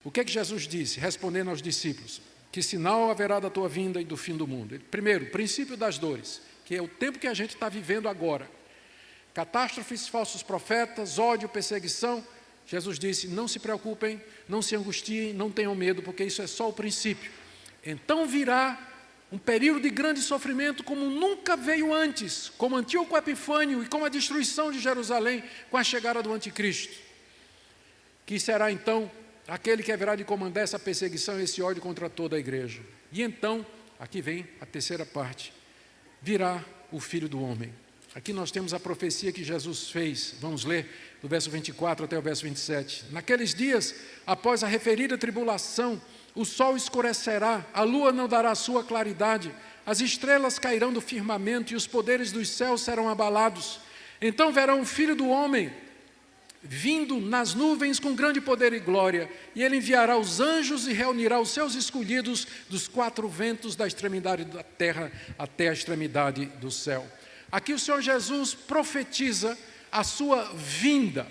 O que é que Jesus disse, respondendo aos discípulos? Que sinal haverá da tua vinda e do fim do mundo? Primeiro, princípio das dores, que é o tempo que a gente está vivendo agora. Catástrofes, falsos profetas, ódio, perseguição. Jesus disse, não se preocupem, não se angustiem, não tenham medo, porque isso é só o princípio. Então virá um período de grande sofrimento como nunca veio antes, como Antíoco Epifânio e como a destruição de Jerusalém com a chegada do anticristo, que será então aquele que haverá de comandar essa perseguição, esse ódio contra toda a igreja. E então, aqui vem a terceira parte, virá o Filho do Homem. Aqui nós temos a profecia que Jesus fez, vamos ler do verso 24 até o verso 27. Naqueles dias, após a referida tribulação, o sol escurecerá, a lua não dará sua claridade, as estrelas cairão do firmamento e os poderes dos céus serão abalados. Então verão o Filho do Homem vindo nas nuvens com grande poder e glória, e ele enviará os anjos e reunirá os seus escolhidos dos quatro ventos da extremidade da terra até a extremidade do céu. Aqui o Senhor Jesus profetiza a sua vinda.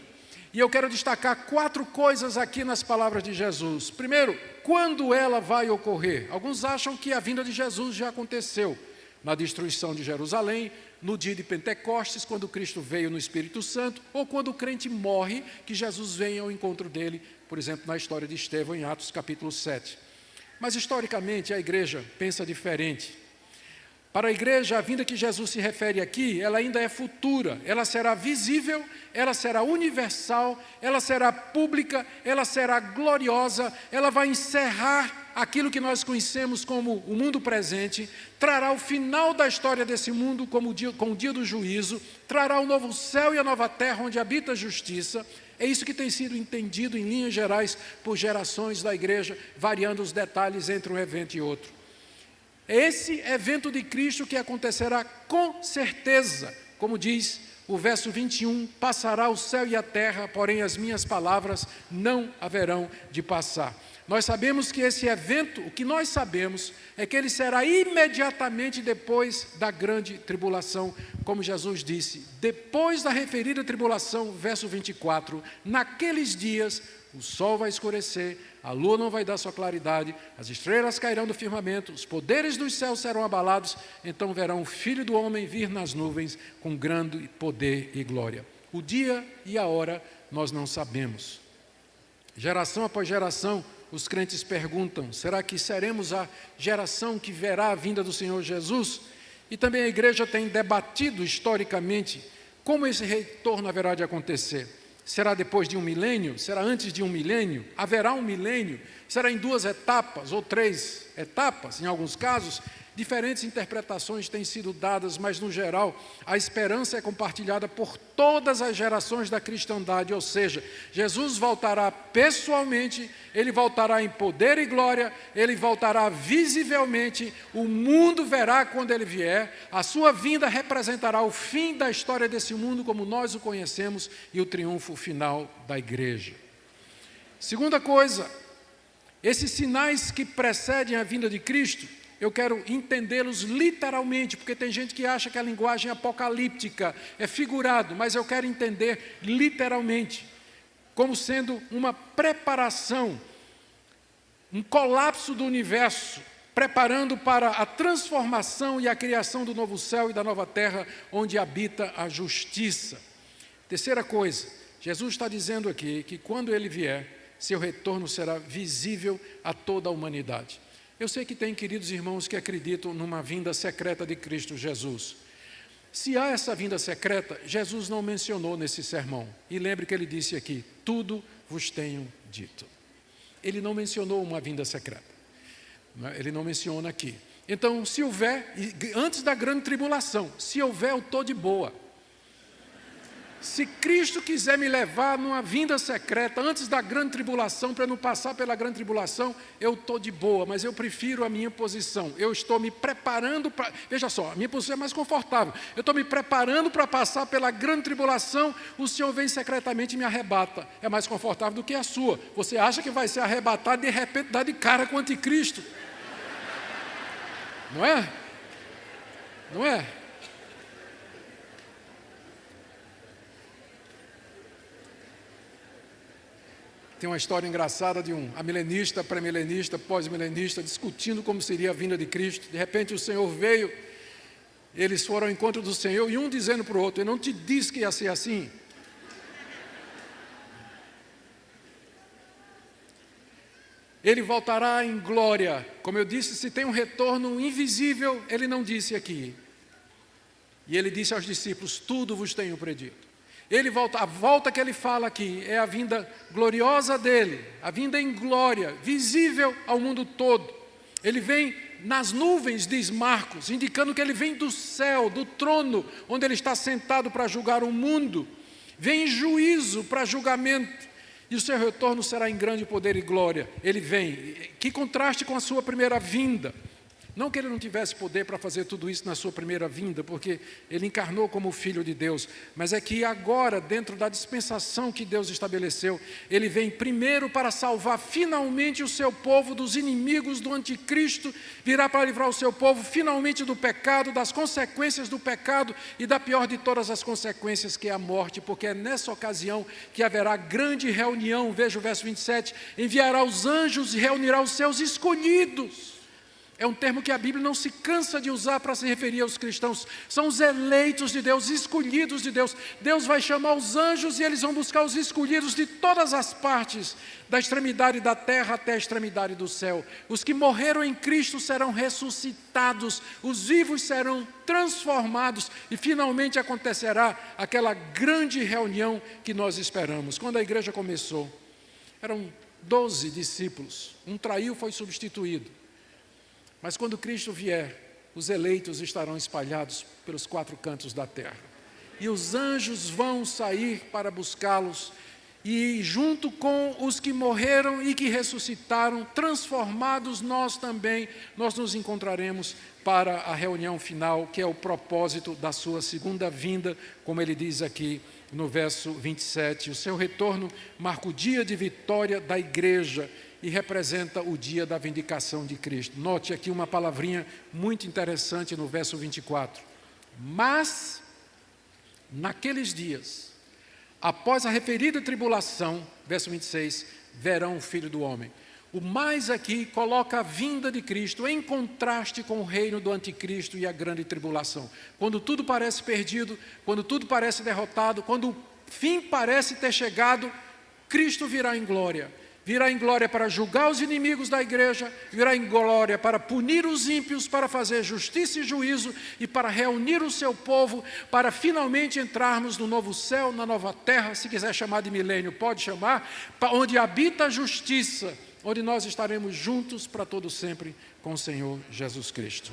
E eu quero destacar quatro coisas aqui nas palavras de Jesus. Primeiro, quando ela vai ocorrer? Alguns acham que a vinda de Jesus já aconteceu na destruição de Jerusalém, no dia de Pentecostes, quando Cristo veio no Espírito Santo, ou quando o crente morre, que Jesus vem ao encontro dele, por exemplo, na história de Estevão, em Atos capítulo 7. Mas, historicamente, a igreja pensa diferente. Para a igreja, a vinda que Jesus se refere aqui, ela ainda é futura, ela será visível, ela será universal, ela será pública, ela será gloriosa, ela vai encerrar aquilo que nós conhecemos como o mundo presente, trará o final da história desse mundo com o dia do juízo, trará o novo céu e a nova terra onde habita a justiça. É isso que tem sido entendido em linhas gerais por gerações da igreja, variando os detalhes entre um evento e outro. Esse evento de Cristo que acontecerá com certeza, como diz o verso 21, passará o céu e a terra, porém as minhas palavras não haverão de passar. Nós sabemos que esse evento, o que nós sabemos, é que ele será imediatamente depois da grande tribulação, como Jesus disse, depois da referida tribulação, verso 24, naqueles dias o sol vai escurecer, a lua não vai dar sua claridade, as estrelas cairão do firmamento, os poderes dos céus serão abalados, então verão o Filho do Homem vir nas nuvens com grande poder e glória. O dia e a hora nós não sabemos. Geração após geração, os crentes perguntam, será que seremos a geração que verá a vinda do Senhor Jesus? E também a igreja tem debatido historicamente como esse retorno haverá de acontecer. Será depois de um milênio? Será antes de um milênio? Haverá um milênio? Será em 2 etapas ou 3 etapas, em alguns casos? Diferentes interpretações têm sido dadas, mas no geral a esperança é compartilhada por todas as gerações da cristandade, ou seja, Jesus voltará pessoalmente, ele voltará em poder e glória, ele voltará visivelmente, o mundo verá quando ele vier, a sua vinda representará o fim da história desse mundo como nós o conhecemos e o triunfo final da igreja. Segunda coisa, esses sinais que precedem a vinda de Cristo, eu quero entendê-los literalmente, porque tem gente que acha que a linguagem apocalíptica é figurado, mas eu quero entender literalmente, como sendo uma preparação, um colapso do universo, preparando para a transformação e a criação do novo céu e da nova terra, onde habita a justiça. Terceira coisa, Jesus está dizendo aqui que quando ele vier, seu retorno será visível a toda a humanidade. Eu sei que tem queridos irmãos que acreditam numa vinda secreta de Cristo Jesus. Se há essa vinda secreta, Jesus não mencionou nesse sermão. E lembre que ele disse aqui, tudo vos tenho dito. Ele não mencionou uma vinda secreta. Ele não menciona aqui. Então, se houver, antes da grande tribulação, se houver, eu estou de boa. Se Cristo quiser me levar numa vinda secreta, antes da grande tribulação, para não passar pela grande tribulação, eu estou de boa, mas eu prefiro a minha posição. Eu estou me preparando para... Veja só, a minha posição é mais confortável. Eu estou me preparando para passar pela grande tribulação, o Senhor vem secretamente e me arrebata. É mais confortável do que a sua. Você acha que vai ser arrebatado e de repente dá de cara com o anticristo. Não é? Não é? Tem uma história engraçada de um amilenista, pré-milenista, pós-milenista, discutindo como seria a vinda de Cristo. De repente o Senhor veio, eles foram ao encontro do Senhor, e um dizendo para o outro: eu não te disse que ia ser assim? Ele voltará em glória. Como eu disse, se tem um retorno invisível, ele não disse aqui. E ele disse aos discípulos: tudo vos tenho predito. A volta que ele fala aqui é a vinda gloriosa dele, a vinda em glória, visível ao mundo todo. Ele vem nas nuvens, diz Marcos, indicando que ele vem do céu, do trono, onde ele está sentado para julgar o mundo. Vem em juízo para julgamento, e o seu retorno será em grande poder e glória. Ele vem, que contraste com a sua primeira vinda. Não que ele não tivesse poder para fazer tudo isso na sua primeira vinda, porque ele encarnou como Filho de Deus, mas é que agora, dentro da dispensação que Deus estabeleceu, ele vem primeiro para salvar finalmente o seu povo dos inimigos do anticristo, virá para livrar o seu povo finalmente do pecado, das consequências do pecado e da pior de todas as consequências, que é a morte, porque é nessa ocasião que haverá grande reunião. Veja o verso 27, enviará os anjos e reunirá os seus escolhidos. É um termo que a Bíblia não se cansa de usar para se referir aos cristãos. São os eleitos de Deus, escolhidos de Deus. Deus vai chamar os anjos e eles vão buscar os escolhidos de todas as partes, da extremidade da terra até a extremidade do céu. Os que morreram em Cristo serão ressuscitados, os vivos serão transformados e finalmente acontecerá aquela grande reunião que nós esperamos. Quando a igreja começou, eram 12 discípulos, um traiu, foi substituído. Mas quando Cristo vier, os eleitos estarão espalhados pelos 4 cantos da terra. E os anjos vão sair para buscá-los, e junto com os que morreram e que ressuscitaram, transformados nós também, nós nos encontraremos para a reunião final, que é o propósito da sua segunda vinda, como ele diz aqui no verso 27. O seu retorno marca o dia de vitória da igreja, e representa o dia da vindicação de Cristo. Note aqui uma palavrinha muito interessante no verso 24. Mas, naqueles dias, após a referida tribulação, verso 26, verão o Filho do Homem. O mais aqui coloca a vinda de Cristo em contraste com o reino do anticristo e a grande tribulação. Quando tudo parece perdido, quando tudo parece derrotado, quando o fim parece ter chegado, Cristo virá em glória. Virá em glória para julgar os inimigos da igreja, virá em glória para punir os ímpios, para fazer justiça e juízo e para reunir o seu povo, para finalmente entrarmos no novo céu, na nova terra, se quiser chamar de milênio, pode chamar, onde habita a justiça, onde nós estaremos juntos para todo sempre com o Senhor Jesus Cristo.